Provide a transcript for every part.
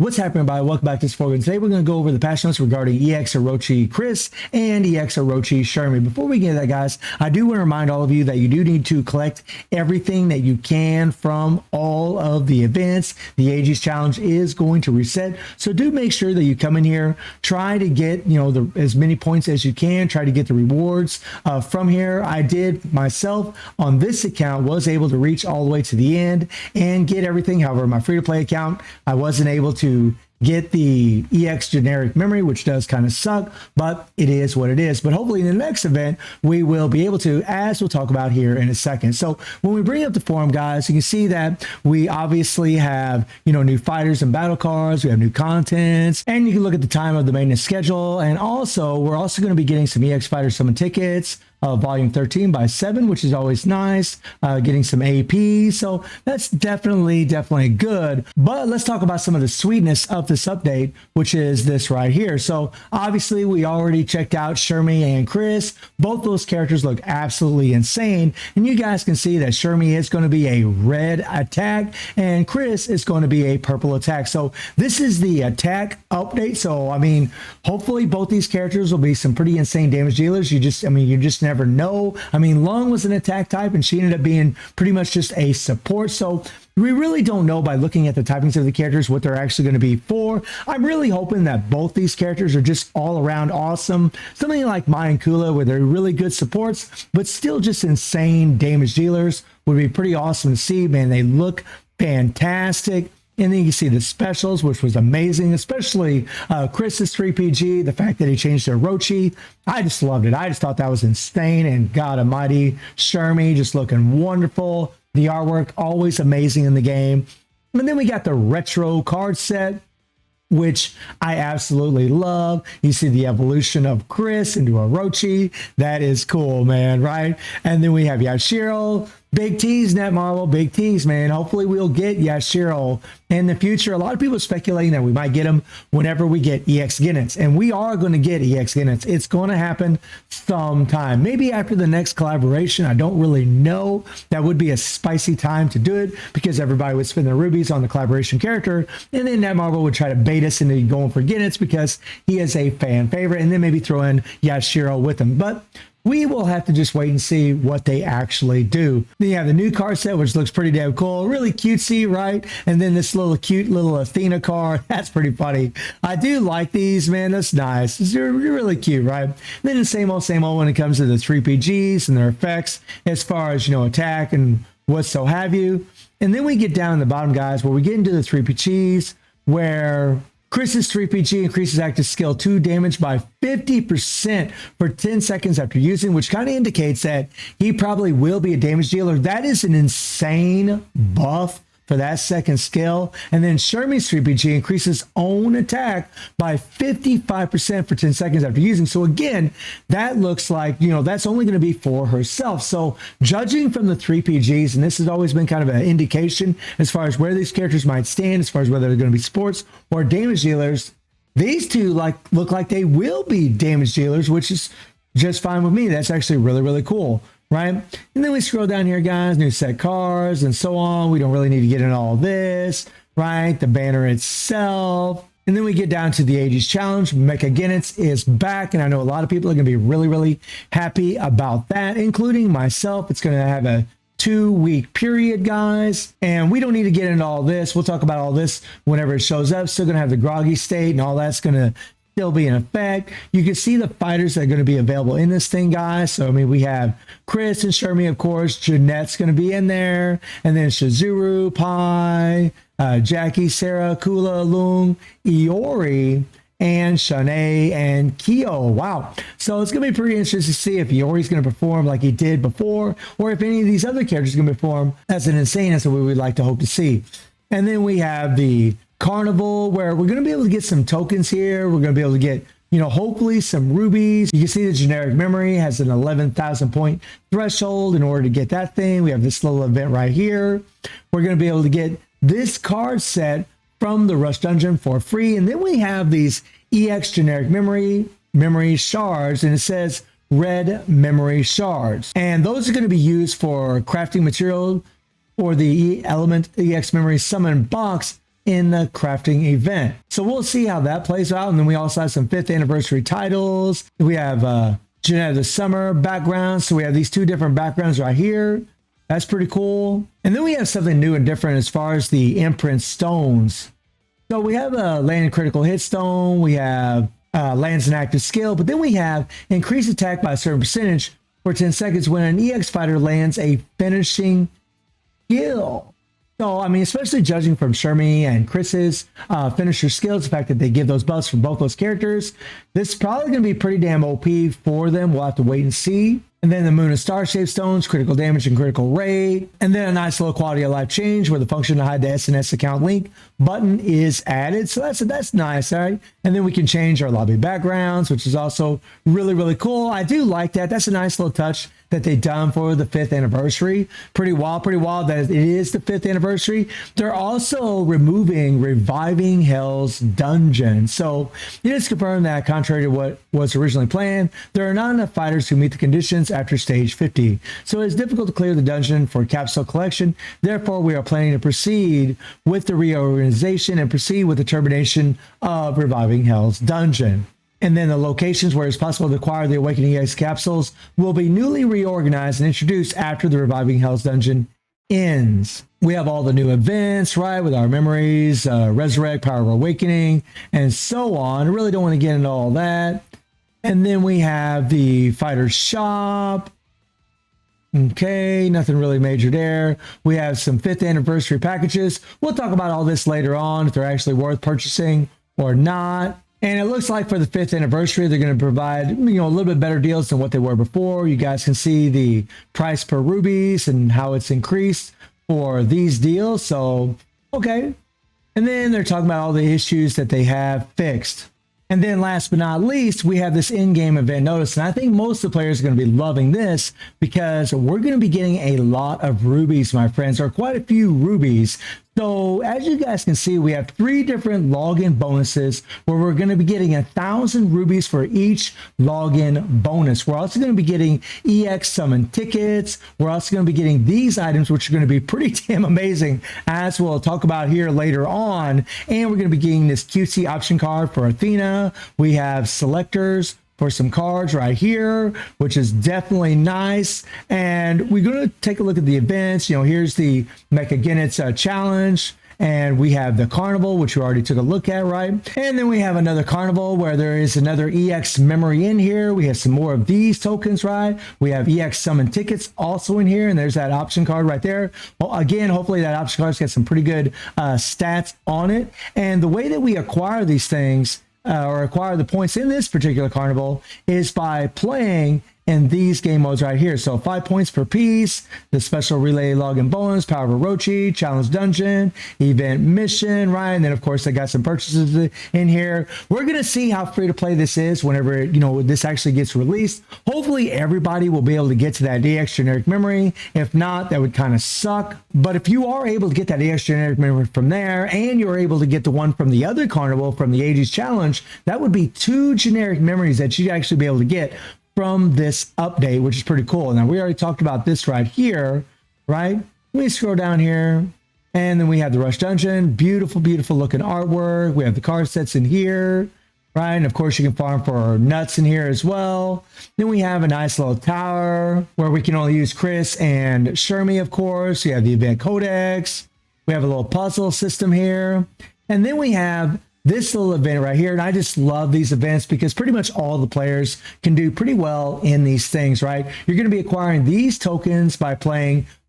What's happening, everybody? Welcome back to this program. Today we're going to go over the patch notes regarding EX Orochi Chris and EX Orochi Shermie. Before we get to that, guys, I do want to remind all of you that you do need to collect everything that you can from all of the events. The Aegis Challenge is going to reset, so do make sure that you come in here, try to get as many points as you can, try to get the rewards from here. I did myself on this account, was able to reach all the way to the end and get everything. However, my free-to-play account, I wasn't able to get the EX generic memory, which does kind of suck, but it is what it is. But hopefully in the next event, we will be able to, as we'll talk about here in a second. So when we bring up the forum, guys, you can see that we obviously have, new fighters and battle cards. We have new contents, and you can look at the time of the maintenance schedule. And also, we're also going to be getting some EX Fighter Summon tickets, volume 13 by 7, which is always nice, getting some AP. So that's definitely good. But let's talk about some of the sweetness of this update, which is this right here. So obviously we already checked out Shermie and Chris. Both those characters look absolutely insane. And you guys can see that Shermie is going to be a red attack and Chris is going to be a purple attack. So this is the attack update. So, I mean, hopefully both these characters will be some pretty insane damage dealers. You just never know. I mean, Lung was an attack type and she ended up being pretty much just a support. So we really don't know by looking at the typings of the characters what they're actually going to be for. I'm really hoping that both these characters are just all around awesome. Something like Mai and Kula, where they're really good supports, but still just insane damage dealers, would be pretty awesome to see. Man, they look fantastic. And then you see the specials, which was amazing, especially Chris's 3PG, the fact that he changed to Orochi. I just loved it. I just thought that was insane. And God almighty, Shermie just looking wonderful. The artwork, always amazing in the game. And then we got the retro card set, which I absolutely love. You see the evolution of Chris into Orochi. That is cool, man, right? And then we have Yashiro. Big T's, Netmarble, big T's, man. Hopefully we'll get Yashiro in the future. A lot of people are speculating that we might get him whenever we get EX Genets, and we are going to get EX Genets. It's going to happen sometime, maybe after the next collaboration. I don't really know. That would be a spicy time to do it because everybody would spend their rubies on the collaboration character, and then Netmarble would try to bait us into going for Genets because he is a fan favorite, and then maybe throw in Yashiro with him. But we will have to just wait and see what they actually do. Then you have the new card set, which looks pretty damn cool. Really cutesy, right? And then this cute little Athena card. That's pretty funny. I do like these, man. That's nice. They're really cute, right? And then the same old when it comes to the 3PGs and their effects as far as, attack and what so have you. And then we get down in the bottom, guys, where we get into the 3PGs, where Chris's 3PG increases active skill 2 damage by 50% for 10 seconds after using, which kind of indicates that he probably will be a damage dealer. That is an insane buff for that second skill. And then Shermie's 3PG increases own attack by 55% for 10 seconds after using. So again, that looks like, that's only going to be for herself. So judging from the 3PGs, and this has always been kind of an indication as far as where these characters might stand, as far as whether they're going to be sports or damage dealers, these two look like they will be damage dealers, which is just fine with me. That's actually really cool. Right? And then we scroll down here, guys, new set cards and so on. We don't really need to get into all this, right? The banner itself. And then we get down to the Aegis Challenge. Mecha Genets is back, and I know a lot of people are going to be really happy about that, including myself. It's going to have a 2-week period, guys, and we don't need to get into all this. We'll talk about all this whenever it shows up. Still going to have the groggy state and all that's going to still be in effect. You can see the fighters that are going to be available in this thing, guys. So, I mean, we have Chris and Shermie, of course. Jeanette's going to be in there. And then Shizuru, Pai, Jackie, Sarah, Kula, Lung, Iori, and Shanae and Kyo. Wow. So it's going to be pretty interesting to see if Iori's going to perform like he did before, or if any of these other characters are going to perform as an insane as we would like to hope to see. And then we have the Carnival, where we're going to be able to get some tokens here. We're going to be able to get, hopefully some rubies. You can see the generic memory has an 11,000 point threshold in order to get that thing. We have this little event right here. We're going to be able to get this card set from the Rush Dungeon for free. And then we have these EX generic memory shards, and it says red memory shards. And those are going to be used for crafting material or the element EX memory summon box in the crafting event. So we'll see how that plays out. And then we also have some 5th anniversary titles. We have Jeanette of the Summer backgrounds. So we have these 2 different backgrounds right here. That's pretty cool. And then we have something new and different as far as the imprint stones. So we have a land and critical hit stone. We have lands an active skill, but then we have increased attack by a certain percentage for 10 seconds when an EX fighter lands a finishing skill. So, I mean, especially judging from Shermie and Chris's finisher skills, the fact that they give those buffs for both those characters, this is probably going to be pretty damn OP for them. We'll have to wait and see. And then the Moon and Star Shape Stones, critical damage and critical rate. And then a nice little quality of life change where the function to hide the SNS account link button is added. So that's nice, all right? And then we can change our lobby backgrounds, which is also really, really cool. I do like that. That's a nice little touch that they've done for the 5th anniversary. Pretty wild that it is the 5th anniversary. They're also removing Reviving Hell's Dungeon. So it is confirmed that contrary to what was originally planned, there are not enough fighters who meet the conditions after stage 50. So it's difficult to clear the dungeon for capsule collection. Therefore, we are planning to proceed with the reorganization and proceed with the termination of Reviving Hell's Dungeon. And then the locations where it's possible to acquire the Awakening EX capsules will be newly reorganized and introduced after the Reviving Hell's Dungeon ends. We have all the new events, right, with our memories, Resurrect, Power of Awakening, and so on. I really don't want to get into all that. And then we have the Fighter Shop. Okay, nothing really major there. We have some 5th anniversary packages. We'll talk about all this later on, if they're actually worth purchasing or not. And it looks like for the 5th anniversary, they're going to provide, a little bit better deals than what they were before. You guys can see the price per rubies and how it's increased for these deals. So, okay. And then they're talking about all the issues that they have fixed. And then last but not least, we have this in-game event notice. And I think most of the players are going to be loving this because we're going to be getting a lot of rubies, my friends, or quite a few rubies. So as you guys can see, we have 3 different login bonuses where we're going to be getting 1,000 rubies for each login bonus. We're also going to be getting EX summon tickets. We're also going to be getting these items, which are going to be pretty damn amazing, as we'll talk about here later on. And we're going to be getting this QC option card for Athena. We have selectors for some cards right here, which is definitely nice. And we're going to take a look at the events. Here's the Mecha Genets challenge. And we have the carnival, which we already took a look at, right? And then we have another carnival where there is another EX memory in here. We have some more of these tokens, right? We have EX summon tickets also in here. And there's that option card right there. Well, again, hopefully that option card's got some pretty good stats on it. And the way that we acquire these things or acquire the points in this particular carnival is by playing in these game modes right here. So 5 points per piece, the special relay login bonus, Power of Orochi, challenge dungeon, event mission, right? And then of course I got some purchases in here. We're gonna see how free to play this is whenever this actually gets released. Hopefully everybody will be able to get to that EX generic memory. If not, that would kind of suck. But if you are able to get that EX generic memory from there, and you're able to get the one from the other carnival from the Ages challenge, that would be 2 generic memories that you'd actually be able to get from this update, which is pretty cool. Now, we already talked about this right here, right? We scroll down here, and then we have the Rush Dungeon. Beautiful, beautiful looking artwork. We have the card sets in here, right? And of course, you can farm for nuts in here as well. Then we have a nice little tower where we can only use Chris and Shermie, of course. We have the event codex. We have a little puzzle system here. And then we have this little event right here. And I just love these events because pretty much all the players can do pretty well in these things, right? You're going to be acquiring these tokens by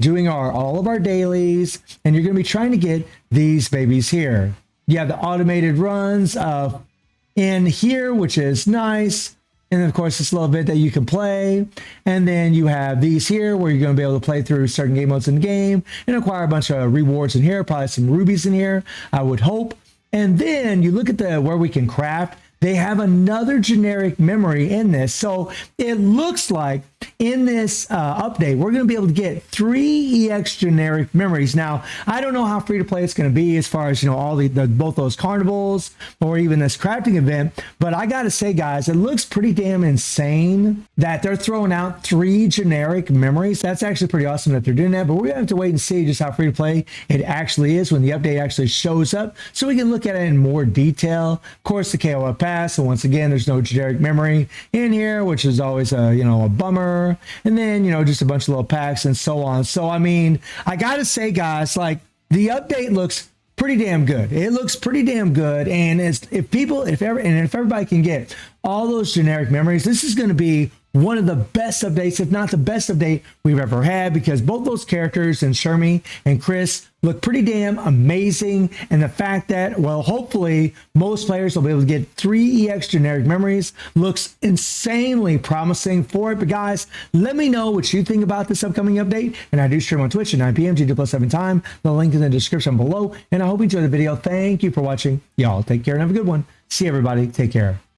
doing all of our dailies, and you're going to be trying to get these babies here. You have the automated runs in here, which is nice. And then of course, this little event that you can play. And then you have these here where you're going to be able to play through certain game modes in the game and acquire a bunch of rewards in here, probably some rubies in here, I would hope. And then you look at where we can craft. They have another generic memory in this. So it looks like in this update, we're going to be able to get 3 EX generic memories. Now, I don't know how free to play it's going to be as far as, you know, all the both those carnivals or even this crafting event. But I got to say, guys, it looks pretty damn insane that they're throwing out 3 generic memories. That's actually pretty awesome that they're doing that. But we're going to have to wait and see just how free to play it actually is when the update actually shows up, so we can look at it in more detail. Of course, the KOF pass. So once again, there's no generic memory in here, which is always a, you know, a bummer. And then, you know, just a bunch of little packs and so on. So, I mean, I got to say, guys, like, the update looks pretty damn good. It looks pretty damn good. And if everybody can get all those generic memories, this is going to be one of the best updates, if not the best update we've ever had, because both those characters and Shermie and Chris look pretty damn amazing. And the fact that, well, hopefully most players will be able to get 3 EX generic memories looks insanely promising for it. But guys, let me know what you think about this upcoming update. And I do stream on Twitch at 9 p.m. GD+7 time. The link in the description below. And I hope you enjoyed the video. Thank you for watching. Y'all take care and have a good one. See everybody. Take care.